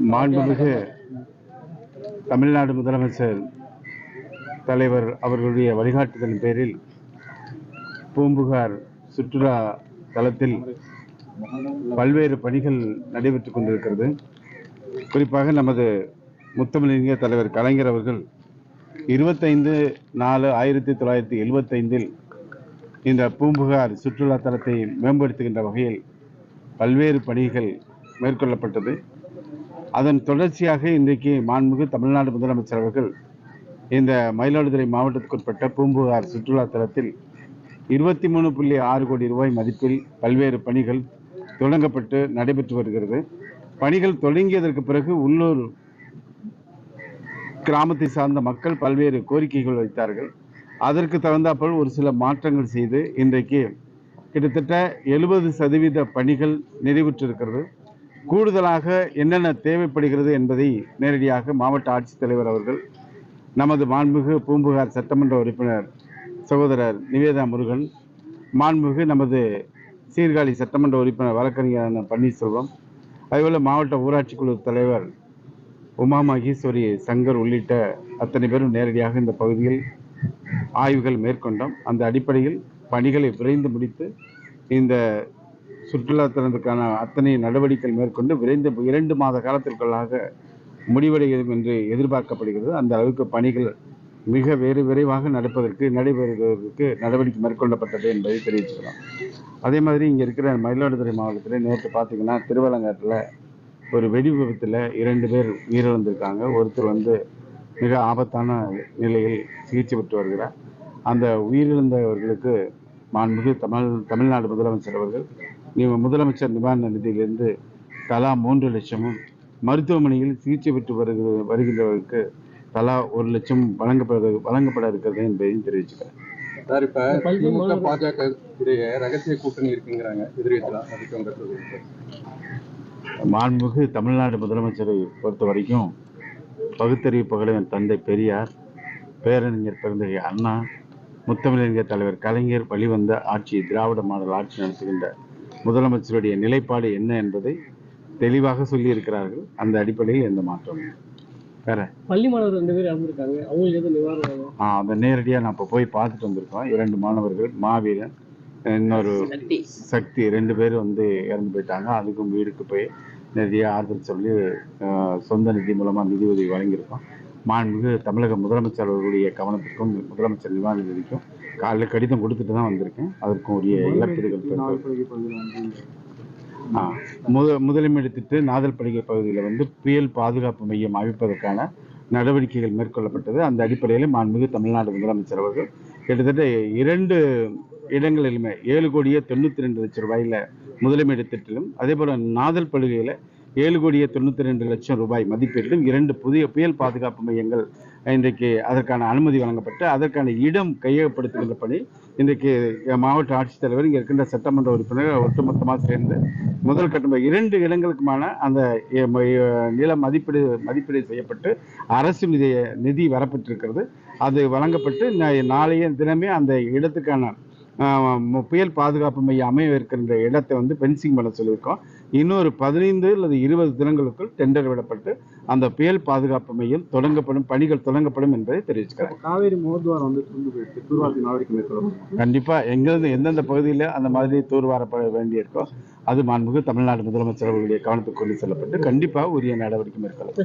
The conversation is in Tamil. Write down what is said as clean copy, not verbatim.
மாண்புமிகு தமிழ்நாடு முதலமைச்சர் தலைவர் அவர்களுடைய வழிகாட்டுதலின் பேரில் பூம்புகார் சுற்றுலா தலத்தில் பல்வேறு பணிகள் நடைபெற்றுக் கொண்டிருக்கிறது. குறிப்பாக நமது முத்தமிழறிஞர் தலைவர் கலைஞர் அவர்கள் 25/4/1975 இந்த பூம்புகார் சுற்றுலா தலத்தை மேம்படுத்துகின்ற வகையில் பல்வேறு பணிகள் மேற்கொள்ளப்பட்டது. அதன் தொடர்ச்சியாக இன்றைக்கு மாண்புமிகு தமிழ்நாடு முதலமைச்சர் அவர்கள் இந்த மயிலாடுதுறை மாவட்டத்திற்குட்பட்ட பூம்புகார் சுற்றுலா தலத்தில் 23.6 கோடி ரூபாய் மதிப்பில் பல்வேறு பணிகள் தொடங்கப்பட்டு நடைபெற்று வருகிறது. பணிகள் தொடங்கியதற்கு பிறகு உள்ளூர் கிராமத்தை சார்ந்த மக்கள் பல்வேறு கோரிக்கைகள் வைத்தார்கள். அதற்கு தகுந்தாற்போல் ஒரு சில மாற்றங்கள் செய்து இன்றைக்கு கிட்டத்தட்ட 70% பணிகள் நிறைவுற்றிருக்கிறது. கூடுதலாக என்னென்ன தேவைப்படுகிறது என்பதை நேரடியாக மாவட்ட ஆட்சித்தலைவர் அவர்கள், நமது மாண்புமிகு பூம்புகார் சட்டமன்ற உறுப்பினர் சகோதரர் நிவேதா முருகன், மாண்புமிகு நமது சீர்காழி சட்டமன்ற உறுப்பினர் வழக்கறிஞர் பன்னீர்செல்வம், அதேபோல மாவட்ட ஊராட்சி குழு தலைவர் உமா மகேஸ்வரி சங்கர் உள்ளிட்ட அத்தனை பேரும் நேரடியாக இந்த பகுதியில் ஆய்வுகள் மேற்கொண்டோம். அந்த அடிப்படையில் பணிகளை விரைந்து முடித்து இந்த சுற்றுலாத்தலத்துக்கான அத்தனை நடவடிக்கைகள் மேற்கொண்டு விரைந்து 2 மாத காலத்திற்குள்ளாக முடிவடையும் என்று எதிர்பார்க்கப்படுகிறது. அந்த அளவுக்கு பணிகள் மிக விரைவாக நடைபெறுவதற்கு நடவடிக்கை மேற்கொள்ளப்பட்டது என்பதை தெரிவிச்சுக்கலாம். அதே மாதிரி இங்கே இருக்கிற மயிலாடுதுறை மாவட்டத்தில் நேற்று பார்த்தீங்கன்னா திருவலங்காட்டில் ஒரு வெடி விபத்தில் 2 பேர் உயிரிழந்திருக்காங்க. ஒருத்தர் மிக ஆபத்தான நிலையில் சிகிச்சை பெற்று வருகிறார். அந்த உயிரிழந்தவர்களுக்கு மாண்புமிகு தமிழ்நாடு முதலமைச்சர் அவர்கள் முதலமைச்சர் நிவாரண நிதியிலிருந்து தலா 3 லட்சமும், மருத்துவமனையில் சிகிச்சை பெற்று வருகின்றவர்களுக்கு தலா 1 லட்சம் வழங்கப்பட இருக்கிறது என்பதையும் தெரிவிச்சுக்கிறேன். சார், இப்ப திமுக பாஜக இடையே ரகசிய கூட்டணி இருக்குங்கிறாங்க, எதிர்க்கலாம். மாண்புமிகு தமிழ்நாடு முதலமைச்சரை பொறுத்த வரைக்கும் பகுத்தறிவு புகழவன் தந்தை பெரியார், பேரறிஞர் பெருந்தகை அண்ணா, முத்தமிழறிஞர் தலைவர் கலைஞர் வழிவந்த ஆட்சி, திராவிட மாடல் ஆட்சி நடத்துகின்ற முதலமைச்சருடைய நிலைப்பாடு என்ன என்பதை தெளிவாக சொல்லி இருக்கிறார்கள். அந்த அடிப்படையில் எந்த மாற்றம் வேற பள்ளி மாணவர்கள் 2 பேர் இறந்துருக்காங்க. அவங்களுக்கு எது நிவாரணம்? அதை நேரடியாக நான் இப்போ போய் பார்த்துட்டு வந்திருக்கோம். 2 மாணவர்கள், மாவீரன், இன்னொரு சக்தி, 2 பேர் இறந்து போயிட்டாங்க. அதுக்கும் வீடுக்கு போய் நிறைய ஆறுதல் சொல்லி சொந்த நிதி மூலமாக நிதி உதவி வழங்கியிருக்கோம். மாண்புமிகு தமிழக முதலமைச்சர் அவர்களுடைய கவனத்திற்கும் முதலமைச்சர் நிவாரண நிதிக்கும் காலையில் கடிதம் கொடுத்துட்டு தான் வந்திருக்கேன். அதற்கும் உரிய இழப்பீடுகள் முதலிடத்திட்டு நாதல்படிகை பகுதியில் புயல் பாதுகாப்பு மையம் அமைப்பதற்கான நடவடிக்கைகள் மேற்கொள்ளப்பட்டது. அந்த அடிப்படையில் மாண்புமிகு தமிழ்நாடு முதலமைச்சர் அவர்கள் கிட்டத்தட்ட 2 இடங்களிலுமே 7,92,00,000 ரூபாயில் முதலீடு திட்டத்திலும், அதே போல நாதல் படுகையில் 7,92,00,000 ரூபாய் மதிப்பீட்டிலும் 2 புதிய புயல் பாதுகாப்பு மையங்கள் இன்றைக்கு அதற்கான அனுமதி வழங்கப்பட்டு அதற்கான இடம் கையகப்படுத்துகின்ற பணி இன்றைக்கு மாவட்ட ஆட்சித்தலைவர், இங்கே இருக்கின்ற சட்டமன்ற உறுப்பினர் ஒட்டுமொத்தமாக சேர்ந்து முதல் கட்டமாக 2 இடங்களுக்குமான அந்த நில மதிப்பீடு செய்யப்பட்டு அரசு நிதி வரப்பட்டிருக்கிறது. அது வழங்கப்பட்டு நாளைய தினமே அந்த இடத்துக்கான புயல் பாதுகாப்பு மையம் அமைய இருக்கின்ற இடத்தை பென்சிங் பண்ண சொல்லியிருக்கோம். இன்னொரு 15 அல்லது 20 தினங்களுக்குள் டெண்டர் விடப்பட்டு அந்த புயல் பாதுகாப்பு மையம் பணிகள் தொடங்கப்படும் என்பதை தெரிவிச்சுக்கிறேன். காவேரி முகத்வாரம் தூர்வாரத்தின் நடவடிக்கை மேற்கொள்ளும். கண்டிப்பாக எந்தெந்த பகுதியில் அந்த மாதிரி தூர்வாரப்பட வேண்டியிருக்கோ அது மாண்புமிகு தமிழ்நாடு முதலமைச்சர் அவர்களுடைய கவனத்துக்கு கொண்டு செல்லப்பட்டு கண்டிப்பாக உரிய நடவடிக்கை மேற்கொள்ளும்.